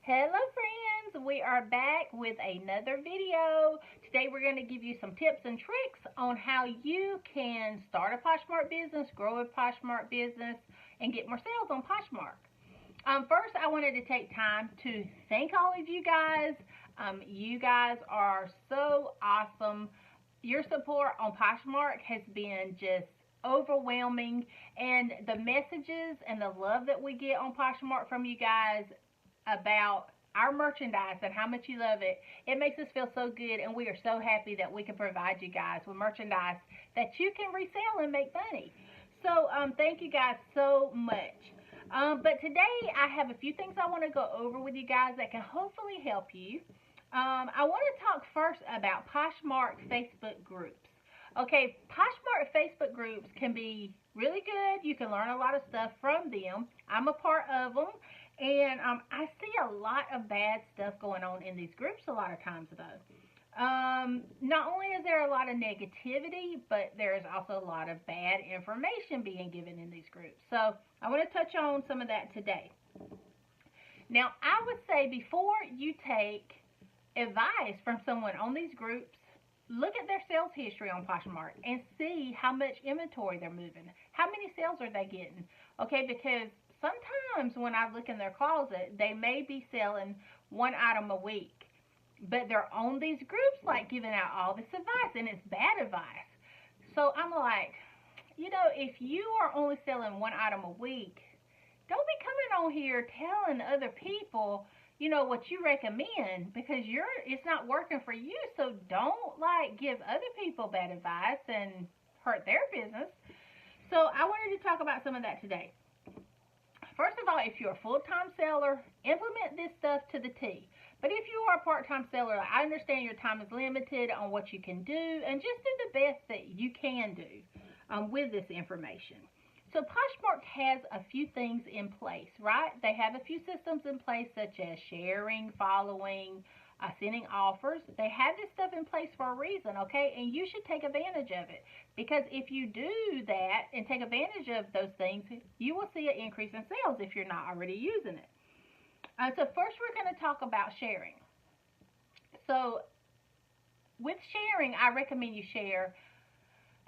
Hello friends, we are back with another video. Today we're going to give you some tips and tricks on how you can start a Poshmark business, grow a Poshmark business, and get more sales on Poshmark. First, I wanted to take time to thank all of you guys. You guys are so awesome. Your support on Poshmark has been just overwhelming, and the messages and the love that we get on Poshmark from you guys about our merchandise and how much you love it, it makes us feel so good, and we are so happy that we can provide you guys with merchandise that you can resell and make money. So thank you guys so much. But today I have a few things I want to go over with you guys that can hopefully help you. I want to talk first about Poshmark Facebook groups. Okay, Poshmark Facebook groups can be really good. You can learn a lot of stuff from them. I'm a part of them. And I see a lot of bad stuff going on in these groups a lot of times, though. Not only is there a lot of negativity, but there's also a lot of bad information being given in these groups. So I want to touch on some of that today. Now, I would say before you take advice from someone on these groups, look at their sales history on Poshmark and see how much inventory they're moving. How many sales are they getting? Okay, because sometimes when I look in their closet, they may be selling one item a week, but they're on these groups like giving out all this advice, and it's bad advice. So I'm like, if you are only selling one item a week, don't be coming on here telling other people, what you recommend, because it's not working for you. So don't give other people bad advice and hurt their business. So I wanted to talk about some of that today. First of all, if you're a full-time seller, implement this stuff to the T. But if you are a part-time seller, I understand your time is limited on what you can do, and just do the best that you can do with this information. So Poshmark has a few things in place, right? They have a few systems in place such as sharing, following, sending offers. They have this stuff in place for a reason, okay? And you should take advantage of it, because if you do that and take advantage of those things, you will see an increase in sales if you're not already using it. So first we're going to talk about sharing. So with sharing, I recommend you share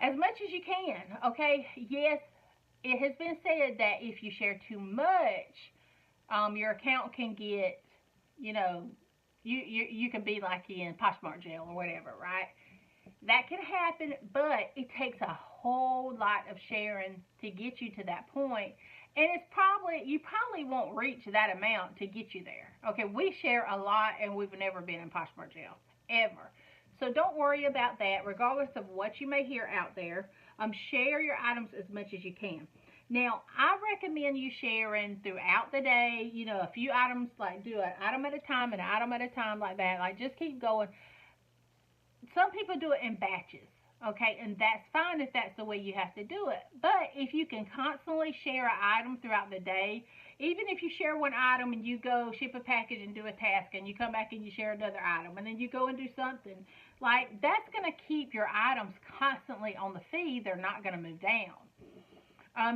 as much as you can, okay? Yes, it has been said that if you share too much, your account can get, you can be like in Poshmark jail or whatever, right? That can happen, but it takes a whole lot of sharing to get you to that point. And you probably won't reach that amount to get you there. Okay, we share a lot, and we've never been in Poshmark jail, ever. So don't worry about that, regardless of what you may hear out there. Share your items as much as you can. Now, I recommend you sharing throughout the day, a few items, do an item at a time and an item at a time like that. Just keep going. Some people do it in batches, okay? And that's fine if that's the way you have to do it. But if you can constantly share an item throughout the day, even if you share one item and you go ship a package and do a task, and you come back and you share another item, and then you go and do something, that's going to keep your items constantly on the feed. They're not going to move down.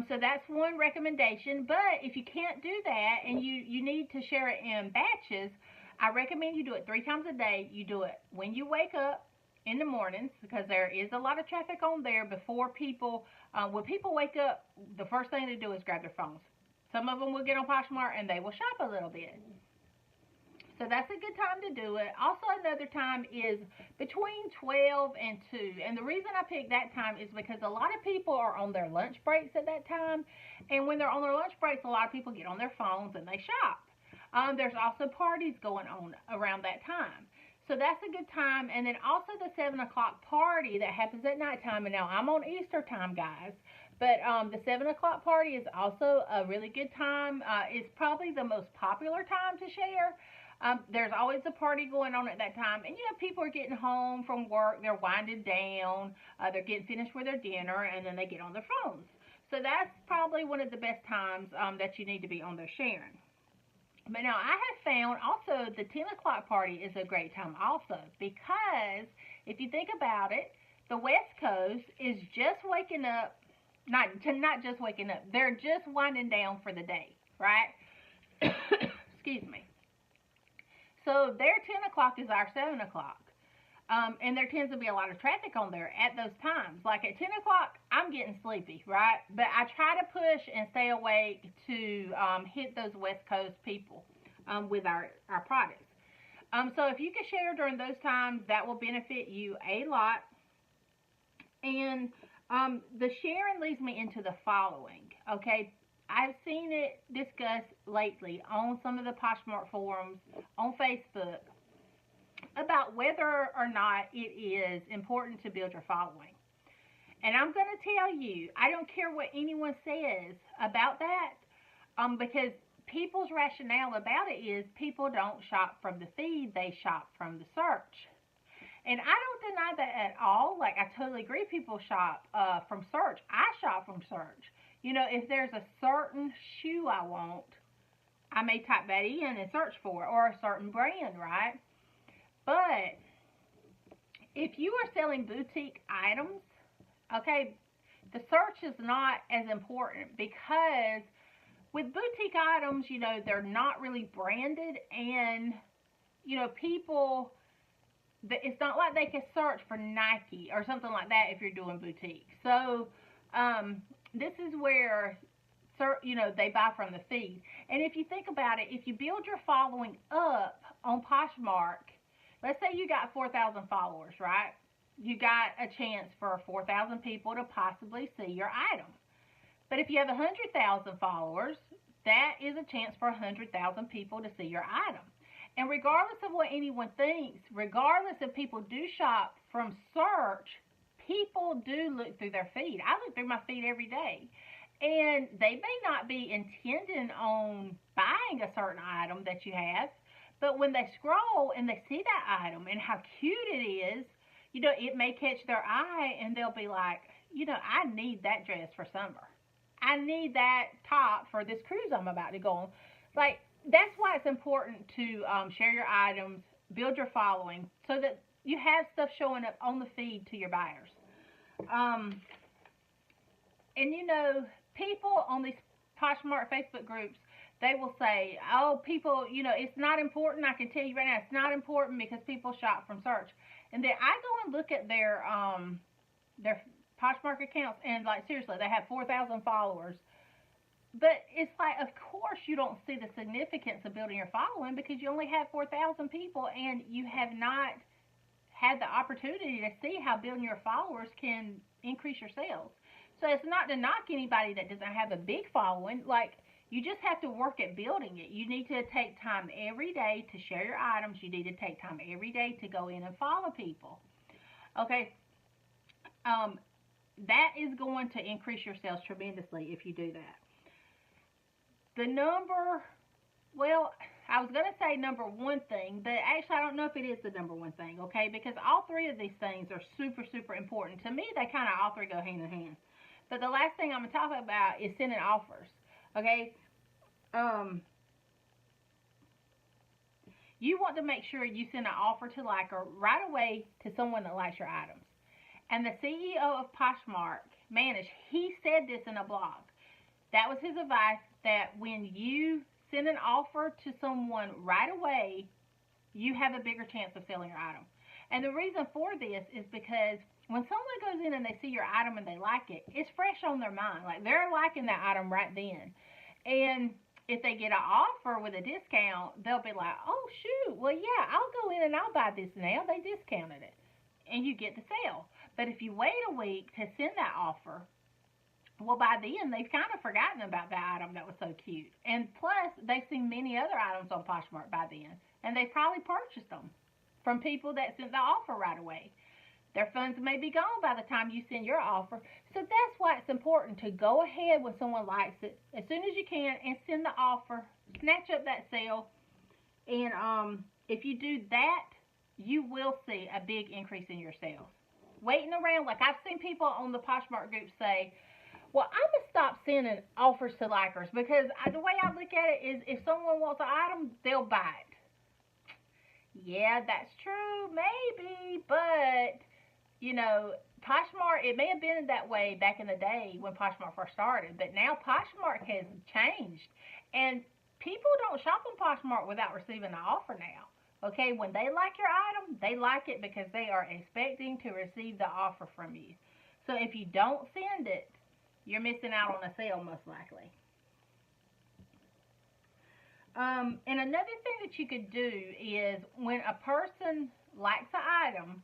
So that's one recommendation. But if you can't do that and you need to share it in batches, I recommend you do it 3 times a day. You do it when you wake up in the mornings, because there is a lot of traffic on there before people, when people wake up, the first thing they do is grab their phones. Some of them will get on Poshmark and they will shop a little bit. So that's a good time to do it. Also, another time is between 12 and 2. And the reason I picked that time is because a lot of people are on their lunch breaks at that time. And when they're on their lunch breaks, a lot of people get on their phones and they shop. There's also parties going on around that time. So that's a good time. And then also the 7 o'clock party that happens at nighttime. And now I'm on Easter time, guys. But the 7 o'clock party is also a really good time. It's probably the most popular time to share. There's always a party going on at that time. And, people are getting home from work. They're winding down. They're getting finished with their dinner. And then they get on their phones. So that's probably one of the best times that you need to be on there sharing. But now I have found also the 10 o'clock party is a great time also, because if you think about it, the West Coast is just waking up, not just waking up, they're just winding down for the day, right? Excuse me. So their 10 o'clock is our 7 o'clock. And there tends to be a lot of traffic on there at those times. Like at 10 o'clock, I'm getting sleepy, right? But I try to push and stay awake to hit those West Coast people with our products. So if you can share during those times, that will benefit you a lot. And the sharing leads me into the following. Okay, I've seen it discussed lately on some of the Poshmark forums on Facebook about whether or not it is important to build your following. And I'm going to tell you, I don't care what anyone says about that, because people's rationale about it is people don't shop from the feed, they shop from the search. And I don't deny that at all. Like, I totally agree people shop from search. I shop from search. You know, if there's a certain shoe I want, I may type that in and search for it, or a certain brand, right? But if you are selling boutique items, okay, the search is not as important, because with boutique items, you know, they're not really branded, and, you know, people, it's not like they can search for Nike or something like that if you're doing boutique. So this is where, you know, they buy from the feed. And if you think about it, if you build your following up on Poshmark, let's say you got 4,000 followers, right? You got a chance for 4,000 people to possibly see your item. But if you have 100,000 followers, that is a chance for 100,000 people to see your item. And regardless of what anyone thinks, regardless if people do shop from search, people do look through their feed. I look through my feed every day. And they may not be intending on buying a certain item that you have, but when they scroll and they see that item and how cute it is, you know, it may catch their eye, and they'll be like, you know, I need that dress for summer. I need that top for this cruise I'm about to go on. Like, that's why it's important to share your items, build your following, so that you have stuff showing up on the feed to your buyers. And you know, people on these Poshmark Facebook groups, they will say, oh, people, you know, it's not important. I can tell you right now, it's not important because people shop from search. And then I go and look at their Poshmark accounts, and, like, seriously, they have 4,000 followers. But it's like, of course you don't see the significance of building your following, because you only have 4,000 people, and you have not had the opportunity to see how building your followers can increase your sales. So it's not to knock anybody that doesn't have a big following. Like, you just have to work at building it. You need to take time every day to share your items. You need to take time every day to go in and follow people. Okay? That is going to increase your sales tremendously if you do that. The number, well, I was going to say number one thing, but actually I don't know if it is the number one thing, okay? Because all three of these things are super, super important. To me, they kind of all three go hand in hand. But the last thing I'm going to talk about is sending offers, okay? You want to make sure you send an offer to liker right away to someone that likes your items. And the CEO of Poshmark, Manish, he said this in a blog. That was his advice, that when you send an offer to someone right away, you have a bigger chance of selling your item. And the reason for this is because when someone goes in and they see your item and they like it, it's fresh on their mind. Like, they're liking that item right then. And if they get an offer with a discount, they'll be like, oh, shoot, well, yeah, I'll go in and I'll buy this now. They discounted it. And you get the sale. But if you wait a week to send that offer, well, by then, they've kind of forgotten about that item that was so cute. And plus, they've seen many other items on Poshmark by then. And they probably purchased them from people that sent the offer right away. Their funds may be gone by the time you send your offer. So that's why it's important to go ahead when someone likes it as soon as you can and send the offer. Snatch up that sale. And if you do that, you will see a big increase in your sales. Waiting around, like I've seen people on the Poshmark group say, well, I'm going to stop sending offers to likers, because the way I look at it is, if someone wants an item, they'll buy it. Yeah, that's true, maybe, but, you know, Poshmark, it may have been that way back in the day when Poshmark first started, but now Poshmark has changed, and people don't shop on Poshmark without receiving an offer now. Okay, when they like your item, they like it because they are expecting to receive the offer from you. So if you don't send it, you're missing out on a sale most likely. And another thing that you could do is when a person likes an item,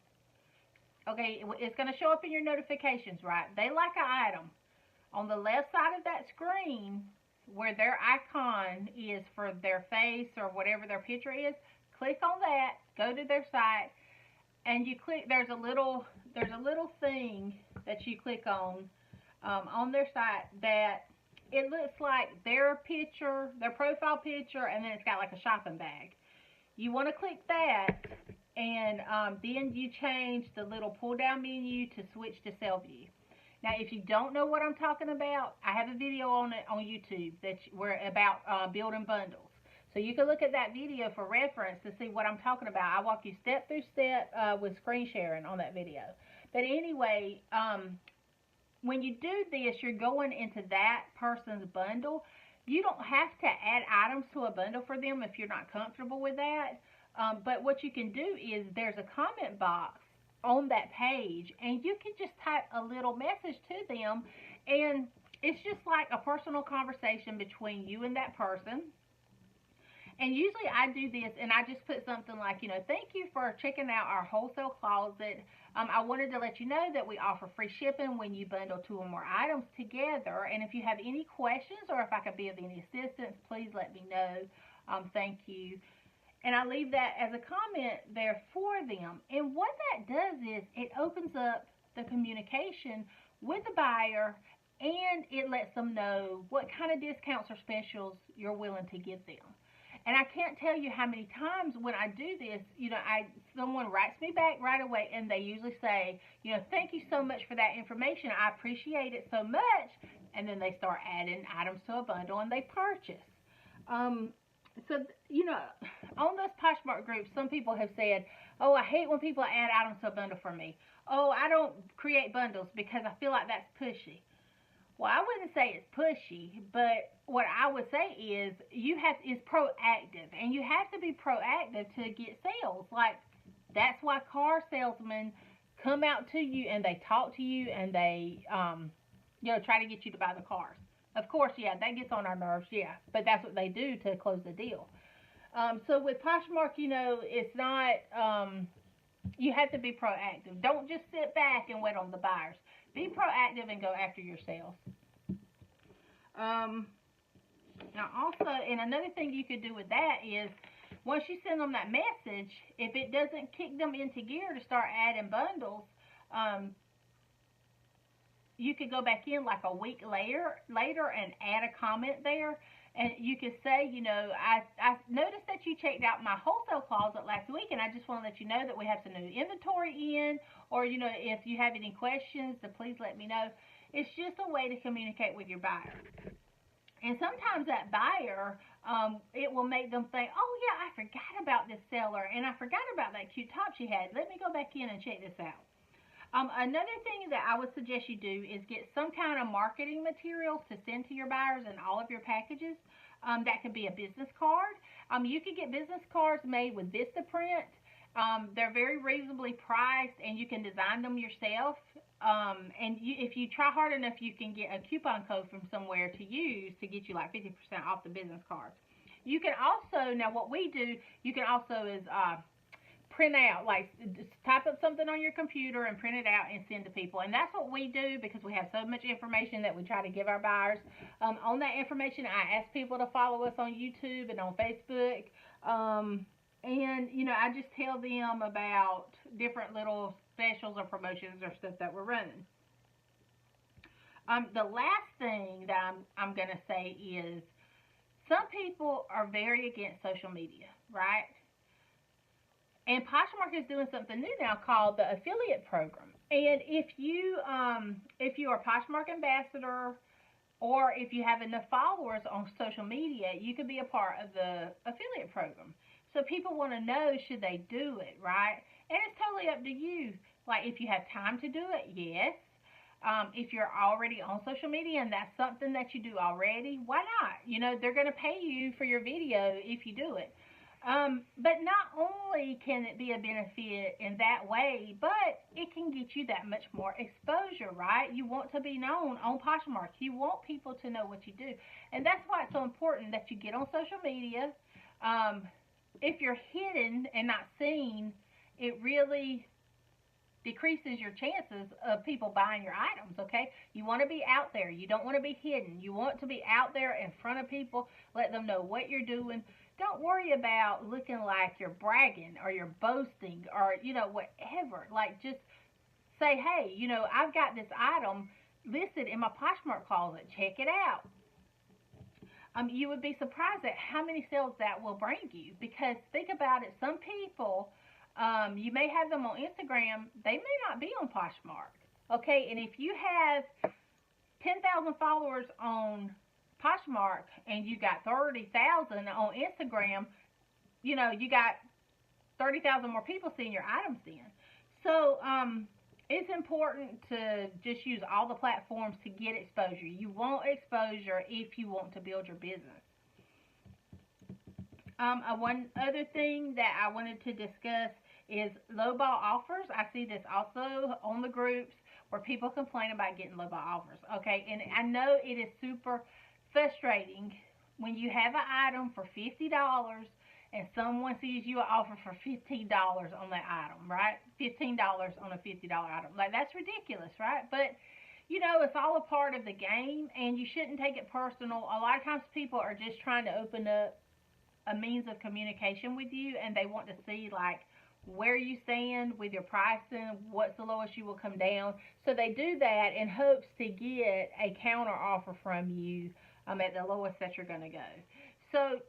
okay, it's going to show up in your notifications, right? They like an item. On the left side of that screen, where their icon is for their face or whatever their picture is, click on that, go to their site, and you click. There's a little thing that you click on their site that it looks like their picture, their profile picture, and then it's got like a shopping bag. You want to click that, and then you change the little pull down menu to switch to sell view. Now, if you don't know what I'm talking about, I have a video on it on YouTube that's about building bundles. So you can look at that video for reference to see what I'm talking about. I walk you step through step with screen sharing on that video. But anyway, when you do this, you're going into that person's bundle. You don't have to add items to a bundle for them if you're not comfortable with that. But what you can do is there's a comment box on that page, and you can just type a little message to them, and it's just like a personal conversation between you and that person. And usually I do this, and I just put something like, thank you for checking out our wholesale closet. I wanted to let you know that we offer free shipping when you bundle 2 or more items together. And if you have any questions or if I could be of any assistance, please let me know. Thank you. And I leave that as a comment there for them. And what that does is it opens up the communication with the buyer, and it lets them know what kind of discounts or specials you're willing to give them. And I can't tell you how many times when I do this, someone writes me back right away, and they usually say, thank you so much for that information. I appreciate it so much. And then they start adding items to a bundle, and they purchase. So, on those Poshmark groups, some people have said, oh, I hate when people add items to a bundle for me. Oh, I don't create bundles because I feel like that's pushy. Well, I wouldn't say it's pushy, but what I would say is is proactive, and you have to be proactive to get sales. Like, that's why car salesmen come out to you and they talk to you and they try to get you to buy the cars. Of course, yeah, that gets on our nerves, yeah, but that's what they do to close the deal. So with Poshmark, it's not, you have to be proactive. Don't just sit back and wait on the buyers. Be proactive and go after your sales. Now also, and another thing you could do with that is, once you send them that message, if it doesn't kick them into gear to start adding bundles, you could go back in like a week later and add a comment there. And you could say, I noticed that you checked out my wholesale closet last week, and I just want to let you know that we have some new inventory in, or, if you have any questions, then please let me know. It's just a way to communicate with your buyer. And sometimes that buyer, it will make them think, oh, yeah, I forgot about this seller, and I forgot about that cute top she had. Let me go back in and check this out. Another thing that I would suggest you do is get some kind of marketing materials to send to your buyers in all of your packages. That could be a business card. You could get business cards made with Vistaprint. They're very reasonably priced, and you can design them yourself. If you try hard enough, you can get a coupon code from somewhere to use to get you like 50% off the business cards. You can also, now what we do, you can also is print out, like type up something on your computer and print it out and send to people. And that's what we do because we have so much information that we try to give our buyers. On that information, I ask people to follow us on YouTube and on Facebook. I just tell them about different little specials or promotions or stuff that we're running. The last thing that I'm going to say is, some people are very against social media, right? And Poshmark is doing something new now called the affiliate program. And if you are a Poshmark ambassador, or if you have enough followers on social media, you could be a part of the affiliate program. So people want to know, should they do it, right? And it's totally up to you. Like, if you have time to do it, yes. If you're already on social media and that's something that you do already, why not? They're going to pay you for your video if you do it. But not only can it be a benefit in that way, but it can get you that much more exposure, right? You want to be known on Poshmark. You want people to know what you do. And that's why it's so important that you get on social media. Um, if you're hidden and not seen, it really decreases your chances of people buying your items, okay? You want to be out there. You don't want to be hidden. You want to be out there in front of people, let them know what you're doing. Don't worry about looking like you're bragging or you're boasting or, whatever. Like, just say, hey, I've got this item listed in my Poshmark closet. Check it out. You would be surprised at how many sales that will bring you. Because think about it, some people, you may have them on Instagram, they may not be on Poshmark. Okay, and if you have 10,000 followers on Poshmark and you got 30,000 on Instagram, you got 30,000 more people seeing your items then. So, it's important to just use all the platforms to get exposure. You want exposure if you want to build your business. One other thing that I wanted to discuss is lowball offers. I see this also on the groups where people complain about getting lowball offers. Okay, and I know it is super frustrating when you have an item for $50 and someone sees you an offer for $15 on that item, right? $15 on a $50 item. Like, that's ridiculous, right? But, it's all a part of the game, and you shouldn't take it personal. A lot of times people are just trying to open up a means of communication with you, and they want to see, like, where you stand with your pricing, what's the lowest you will come down. So they do that in hopes to get a counter offer from you at the lowest that you're going to go. So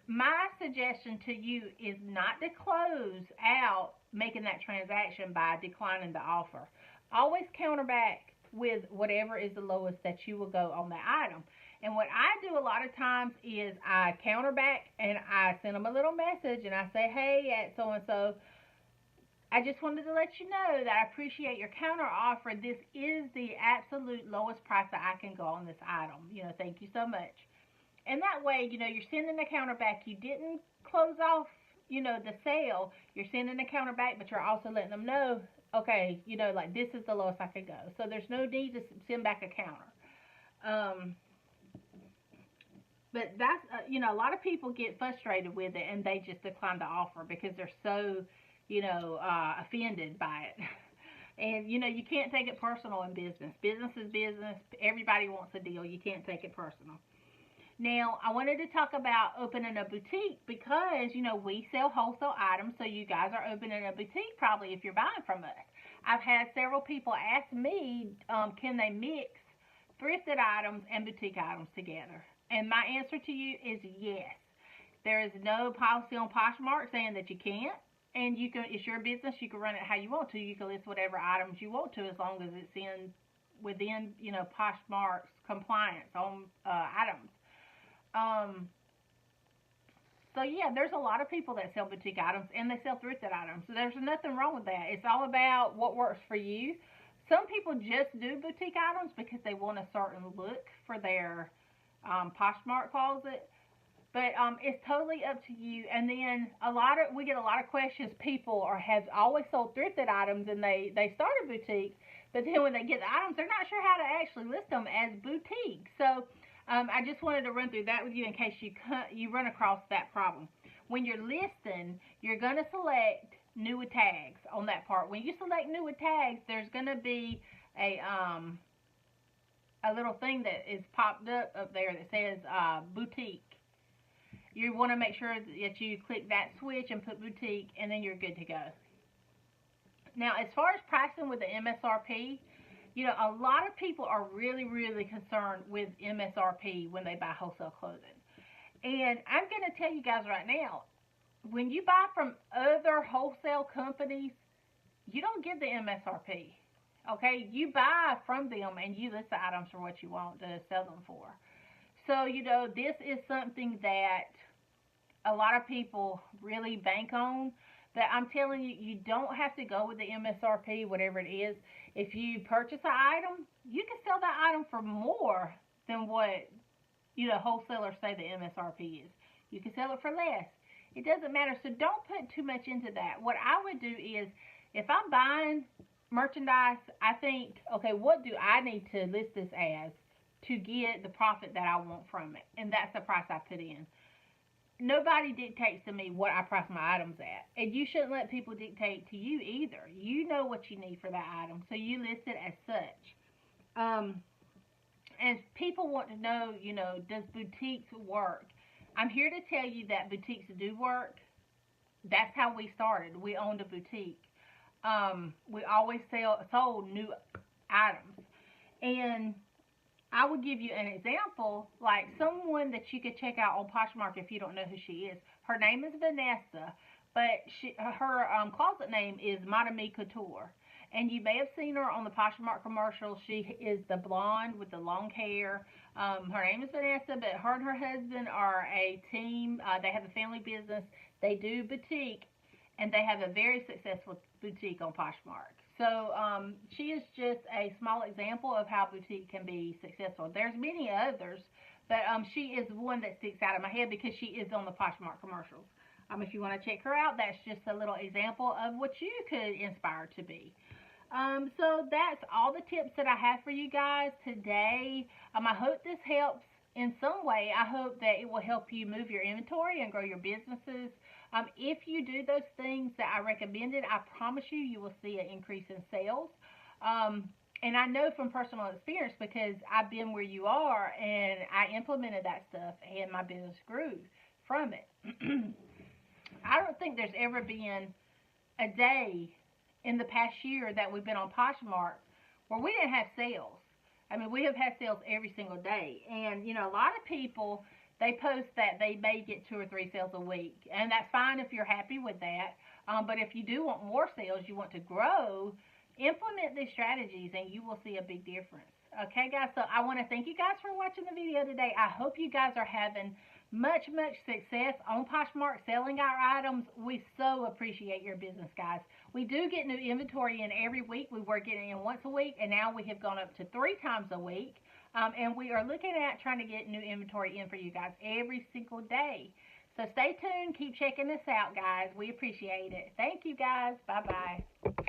my suggestion to you is not to close out making that transaction by declining the offer. Always counter back with whatever is the lowest that you will go on that item. And what I do a lot of times is I counter back and I send them a little message and I say, hey, at so and so, I just wanted to let you know that I appreciate your counter offer. This is the absolute lowest price that I can go on this item. Thank you so much. And that way, you're sending the counter back. You didn't close off, the sale. You're sending the counter back, but you're also letting them know, okay, like, this is the lowest I could go. So there's no need to send back a counter. But that's, a lot of people get frustrated with it and they just decline the offer because they're so, offended by it. And, you can't take it personal in business. Business is business. Everybody wants a deal. You can't take it personal. Now, I wanted to talk about opening a boutique because, we sell wholesale items, so you guys are opening a boutique probably if you're buying from us. I've had several people ask me, can they mix thrifted items and boutique items together? And my answer to you is yes. There is no policy on Poshmark saying that you can't. And it's your business. You can run it how you want to. You can list whatever items you want to as long as it's within Poshmark's compliance on items. So yeah, there's a lot of people that sell boutique items and they sell thrifted items. So there's nothing wrong with that. It's all about what works for you. Some people just do boutique items because they want a certain look for their Poshmark closet. But it's totally up to you. And then we get a lot of questions. People have always sold thrifted items and they start a boutique, but then when they get the items, they're not sure how to actually list them as boutique. So I just wanted to run through that with you in case you run across that problem. When you're listing, you're going to select new with tags on that part. When you select new with tags, there's going to be a little thing that is popped up there that says boutique. You want to make sure that you click that switch and put boutique, and then you're good to go. Now, as far as pricing with the MSRP, a lot of people are really, really concerned with MSRP when they buy wholesale clothing. And I'm going to tell you guys right now, when you buy from other wholesale companies, you don't get the MSRP. Okay? You buy from them and you list the items for what you want to sell them for. So, this is something that a lot of people really bank on. That I'm telling you, you don't have to go with the MSRP, whatever it is. If you purchase an item, you can sell that item for more than what, wholesalers say the MSRP is. You can sell it for less. It doesn't matter. So don't put too much into that. What I would do is, if I'm buying merchandise, I think, okay, what do I need to list this as to get the profit that I want from it? And that's the price I put in. Nobody dictates to me what I price my items at. And you shouldn't let people dictate to you either. You know what you need for that item, so you list it as such. Um, and people want to know, does boutiques work? I'm here to tell you that boutiques do work. That's how we started. We owned a boutique. We always sold new items. And I would give you an example, like someone that you could check out on Poshmark if you don't know who she is. Her name is Vanessa, but her closet name is Madame Couture. And you may have seen her on the Poshmark commercial. She is the blonde with the long hair. Her name is Vanessa, but her and her husband are a team. They have a family business. They do boutique, and they have a very successful boutique on Poshmark. So she is just a small example of how boutique can be successful. There's many others, but she is one that sticks out of my head because she is on the Poshmark commercials. If you want to check her out, that's just a little example of what you could inspire to be. So that's all the tips that I have for you guys today. I hope this helps in some way. I hope that it will help you move your inventory and grow your businesses. If you do those things that I recommended, I promise you, you will see an increase in sales. And I know from personal experience because I've been where you are and I implemented that stuff and my business grew from it. I don't think there's ever been a day in the past year that we've been on Poshmark where we didn't have sales. We have had sales every single day. And, a lot of people, they post that they may get 2 or 3 sales a week. And that's fine if you're happy with that. But if you do want more sales, you want to grow, implement these strategies and you will see a big difference. Okay, guys, so I want to thank you guys for watching the video today. I hope you guys are having much success on Poshmark selling our items. We so appreciate your business, guys. We do get new inventory in every week. We were getting in once a week, and now we have gone up to 3 times a week. And we are looking at trying to get new inventory in for you guys every single day. So stay tuned. Keep checking this out, guys. We appreciate it. Thank you, guys. Bye-bye.